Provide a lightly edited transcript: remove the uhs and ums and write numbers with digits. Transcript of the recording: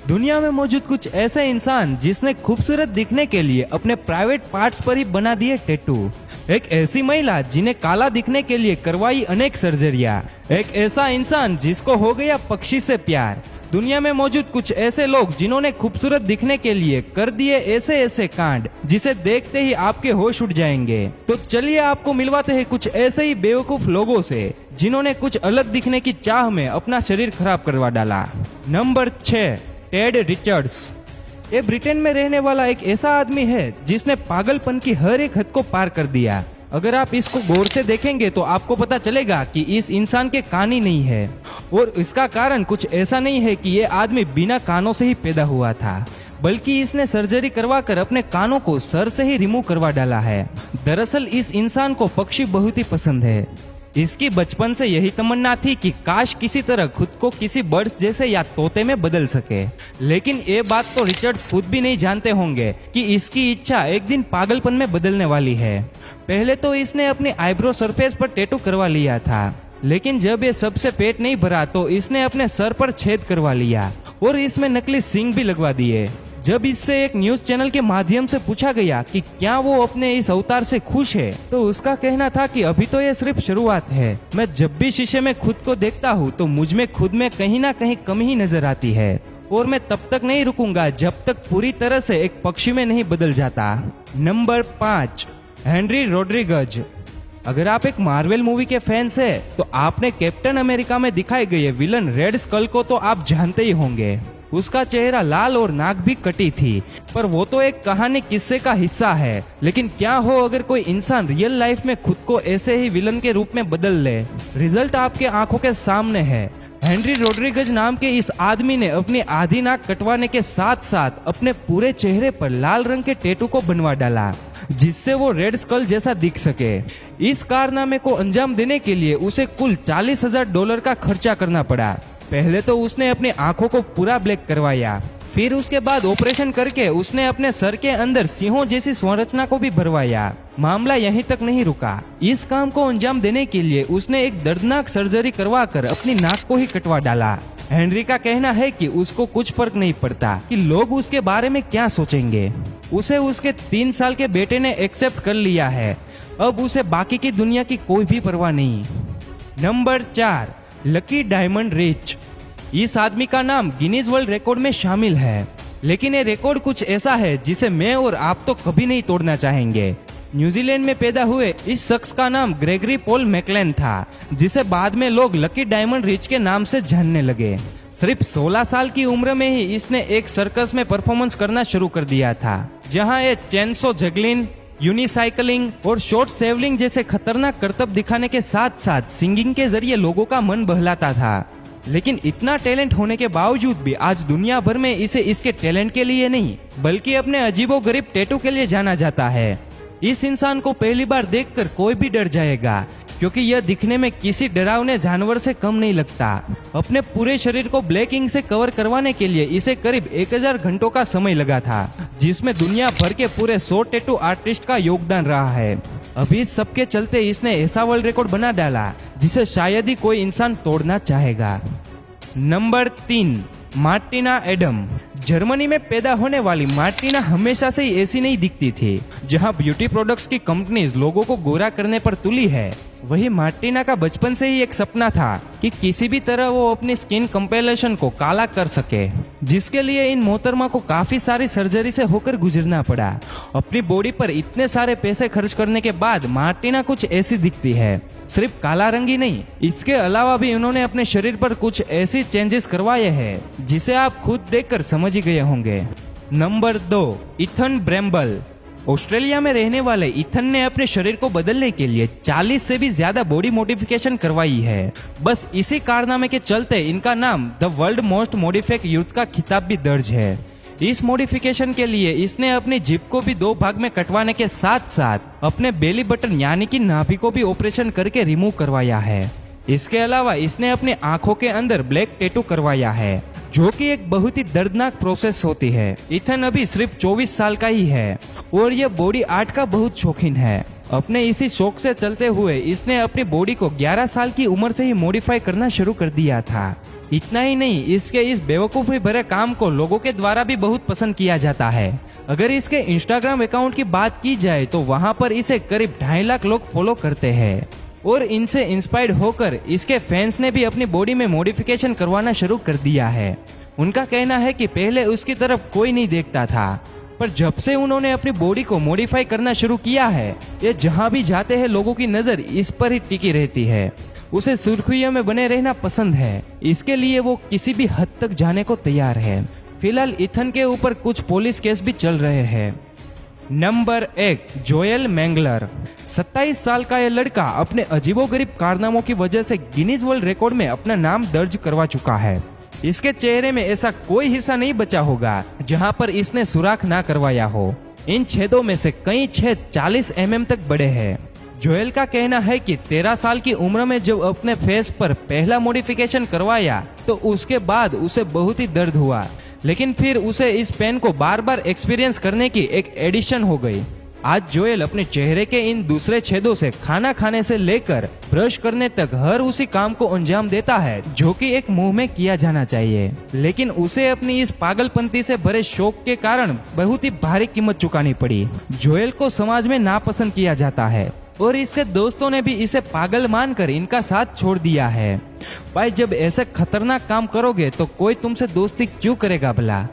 दुनिया में मौजूद कुछ ऐसे इंसान जिसने खूबसूरत दिखने के लिए अपने प्राइवेट पार्ट्स पर ही बना दिए टैटू। एक ऐसी महिला जिन्हें काला दिखने के लिए करवाई अनेक सर्जरियां। एक ऐसा इंसान जिसको हो गया पक्षी से प्यार। दुनिया में मौजूद कुछ ऐसे लोग जिन्होंने खूबसूरत दिखने के लिए कर दिए ऐसे ऐसे कांड जिसे देखते ही आपके होश उड़ जाएंगे। तो चलिए आपको मिलवाते हैं कुछ ऐसे ही बेवकूफ लोगों से जिन्होंने कुछ अलग दिखने की चाह में अपना शरीर खराब करवा डाला। Number 6, Ted Richards. ये ब्रिटेन में रहने वाला एक ऐसा आदमी है जिसने पागलपन की हर एक हद को पार कर दिया। अगर आप इसको गौर से देखेंगे तो आपको पता चलेगा कि इस इंसान के कान ही नहीं है, और इसका कारण कुछ ऐसा नहीं है कि ये आदमी बिना कानों से ही पैदा हुआ था, बल्कि इसने सर्जरी करवाकर अपने कानों को सर से ही रिमूव करवा डाला है। दरअसल इस इंसान को पक्षी बहुत ही पसंद है। इसकी बचपन से यही तमन्ना थी कि काश किसी तरह खुद को किसी बर्ड्स जैसे या तोते में बदल सके। लेकिन ये बात तो रिचर्ड्स खुद भी नहीं जानते होंगे कि इसकी इच्छा एक दिन पागलपन में बदलने वाली है। पहले तो इसने अपनी आईब्रो सरफेस पर टैटू करवा लिया था, लेकिन जब ये सबसे पेट नहीं भरा तो इसने अपने सर पर छेद करवा लिया और इसमें नकली सींग भी लगवा दिए। जब इससे एक न्यूज चैनल के माध्यम से पूछा गया कि क्या वो अपने इस अवतार से खुश है, तो उसका कहना था कि अभी तो ये सिर्फ शुरुआत है। मैं जब भी शीशे में खुद को देखता हूँ तो मुझ में खुद में कहीं ना कहीं कमी ही नजर आती है, और मैं तब तक नहीं रुकूंगा जब तक पूरी तरह से एक पक्षी में नहीं बदल जाता। Number 5, Henry Rodriguez. अगर आप एक मार्वल मूवी के फैंस है तो आपने कैप्टन अमेरिका में दिखाए गए विलन रेड स्कल को तो आप जानते ही होंगे। उसका चेहरा लाल और नाक भी कटी थी, पर वो तो एक कहानी किस्से का हिस्सा है। लेकिन क्या हो अगर कोई इंसान रियल लाइफ में खुद को ऐसे ही विलन के रूप में बदल ले। रिजल्ट आपके आंखों के सामने है। हेनरी रोड्रिगज नाम के इस आदमी ने अपनी आधी नाक कटवाने के साथ साथ अपने पूरे चेहरे पर लाल रंग के टैटू को बनवा डाला, जिससे वो रेड स्कल जैसा दिख सके। इस कारनामे को अंजाम देने के लिए उसे कुल $40,000 का खर्चा करना पड़ा। पहले तो उसने अपनी आंखों को पूरा ब्लैक करवाया, फिर उसके बाद ऑपरेशन करके उसने अपने सर के अंदर सिंहों जैसी संरचना को भी भरवाया। मामला यहीं तक नहीं रुका। इस काम को अंजाम देने के लिए उसने एक दर्दनाक सर्जरी करवाकर अपनी नाक को ही कटवा डाला। हेनरी का कहना है कि उसको कुछ फर्क नहीं पड़ता कि लोग उसके बारे में क्या सोचेंगे। उसे उसके 3 साल के बेटे ने एक्सेप्ट कर लिया है। अब उसे बाकी की दुनिया की कोई भी परवाह नहीं। Number 4, lucky diamond rich. इस आदमी का नाम गिनीज वर्ल्ड रिकॉर्ड में शामिल है, लेकिन ये रिकॉर्ड कुछ ऐसा है जिसे मैं और आप तो कभी नहीं तोड़ना चाहेंगे। न्यूजीलैंड में पैदा हुए इस शख्स का नाम ग्रेगरी पॉल मैकलेन था, जिसे बाद में लोग लकी डायमंड रिच के नाम से जानने लगे। सिर्फ 16 साल की उम्र में ही इसने एक सर्कस में परफॉर्मेंस करना शुरू कर दिया था, जहां ये चेनसो जगलिंग, यूनिसाइकिलिंग और शॉर्ट सेवलिंग जैसे खतरनाक करतब दिखाने के साथ साथ सिंगिंग के जरिए लोगों का मन बहलाता था। लेकिन इतना टैलेंट होने के बावजूद भी आज दुनिया भर में इसे इसके टैलेंट के लिए नहीं बल्कि अपने अजीबोगरीब टैटू के लिए जाना जाता है। इस इंसान को पहली बार देखकर कोई भी डर जाएगा, क्योंकि यह दिखने में किसी डरावने जानवर से कम नहीं लगता। अपने पूरे शरीर को ब्लैक इंक से कवर करवाने के लिए इसे करीब 1000 घंटों का समय लगा था, जिसमें दुनिया भर के पूरे 100 टैटू आर्टिस्ट का योगदान रहा है। अभी इस सब के चलते इसने ऐसा वर्ल्ड रिकॉर्ड बना डाला जिसे शायद ही कोई इंसान तोड़ना चाहेगा। Number 3, Martina Adam. जर्मनी में पैदा होने वाली मार्टिना हमेशा से ही ऐसी नहीं दिखती थी। जहां ब्यूटी प्रोडक्ट्स की कंपनीज लोगों को गोरा करने पर तुली है, वही मार्टिना का बचपन से ही एक सपना था कि किसी भी तरह वो अपनी स्किन कंपेलेशन को काला कर सके, जिसके लिए इन मोहतरमा को काफी सारी सर्जरी से होकर गुजरना पड़ा। अपनी बॉडी पर इतने सारे पैसे खर्च करने के बाद मार्टिना कुछ ऐसी दिखती है। सिर्फ काला रंग ही नहीं, इसके अलावा भी उन्होंने अपने शरीर पर कुछ ऐसी चेंजेस करवाए हैं जिसे आप खुद देखकर समझ ही गए होंगे। Number 2, Ethan ब्रेम्बल। ऑस्ट्रेलिया में रहने वाले इथन ने अपने शरीर को बदलने के लिए 40 से भी ज्यादा बॉडी मॉडिफिकेशन करवाई है। बस इसी कारनामे के चलते इनका नाम the world most modified youth का खिताब भी दर्ज है। इस मॉडिफिकेशन के लिए इसने अपनी जिप को भी 2 भाग में कटवाने के साथ साथ अपने बेली बटन यानी कि नाभि को भी ऑपरेशन करके रिमूव करवाया है। इसके अलावा इसने अपनी आंखों के अंदर ब्लैक टैटू करवाया है, जो कि एक बहुत ही दर्दनाक प्रोसेस होती है। इथन अभी सिर्फ 24 साल का ही है और यह बॉडी आर्ट का बहुत शौकीन है। अपने इसी शौक से चलते हुए इसने अपनी बॉडी को 11 साल की उम्र से ही मॉडिफाई करना शुरू कर दिया था। इतना ही नहीं, इसके इस बेवकूफ़ी भरे काम को लोगों के द्वारा भी बहुत पसंद किया जाता है। अगर इसके इंस्टाग्राम अकाउंट की बात की जाए तो वहां पर इसे करीब 2.5 लाख लोग फॉलो करते हैं और इनसे इंस्पायर्ड होकर इसके फैंस ने भी अपनी बॉडी में मॉडिफिकेशन करवाना शुरू कर दिया है। उनका कहना है कि पहले उसकी तरफ कोई नहीं देखता था, पर जब से उन्होंने अपनी बॉडी को मॉडिफाई करना शुरू किया है, ये जहां भी जाते हैं लोगों की नजर इस पर ही टिकी रहती है। उसे सुर्खियों में बने रहना पसंद है, इसके लिए वो किसी भी हद तक जाने को तैयार है। फिलहाल इथन के ऊपर कुछ पुलिस केस भी चल रहे हैं। Number 1, Joel मैंगलर। 27 साल का यह लड़का अपने अजीबोगरीब कारनामों की वजह से गिनीज वर्ल्ड रिकॉर्ड में अपना नाम दर्ज करवा चुका है। इसके चेहरे में ऐसा कोई हिस्सा नहीं बचा होगा जहां पर इसने सुराख ना करवाया हो। इन छेदों में से कई छेद 40 mm तक बड़े हैं। जोएल का कहना है कि 13 साल की उम्र में जब अपने फेस पर पहला मॉडिफिकेशन करवाया तो उसके बाद उसे बहुत ही दर्द हुआ, लेकिन फिर उसे इस पेन को बार बार एक्सपीरियंस करने की एक एडिशन हो गई। आज जोएल अपने चेहरे के इन दूसरे छेदों से खाना खाने से लेकर ब्रश करने तक हर उसी काम को अंजाम देता है जो कि एक मुंह में किया जाना चाहिए, लेकिन उसे अपनी इस पागलपंती से भरे शौक के कारण बहुत ही भारी कीमत चुकानी पड़ी। जोएल को समाज में नापसंद किया जाता है और इसके दोस्तों ने भी इसे पागल मानकर इनका साथ छोड़ दिया है। भाई, जब ऐसे खतरनाक काम करोगे तो कोई तुमसे दोस्ती क्यों करेगा भला।